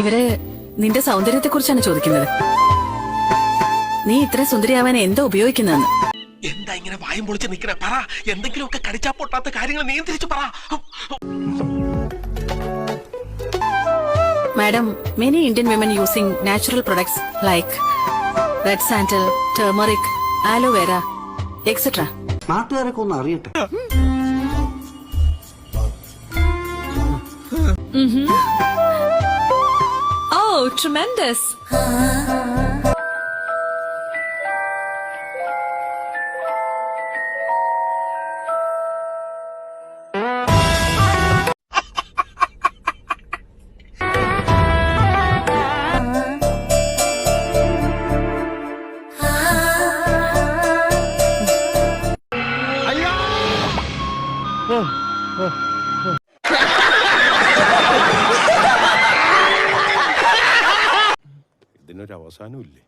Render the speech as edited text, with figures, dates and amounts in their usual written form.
ഇവര് നിന്റെ സൗന്ദര്യത്തെ കുറിച്ചാണ് ചോദിക്കുന്നത്. നീ ഇത്ര സുന്ദരിയാവാൻ എന്താ ഉപയോഗിക്കുന്നതെന്ന്. എന്താ ഇങ്ങനെ വായും പൊളിച്ച് നിക്കണേ? പറ, എന്തെങ്കിലുമൊക്കെ കടിച്ചാ പൊട്ടാത്ത കാര്യങ്ങൾ നിയന്ത്രിച്ചു പറ. Madam, many Indian women using natural products like red sandal, turmeric, aloe vera, etc. നാട്ടുകാരൊക്കെ ഒന്ന് അറിയട്ടെ. Oh, tremendous! ഇതിനൊരു അവസാനമില്ലേ?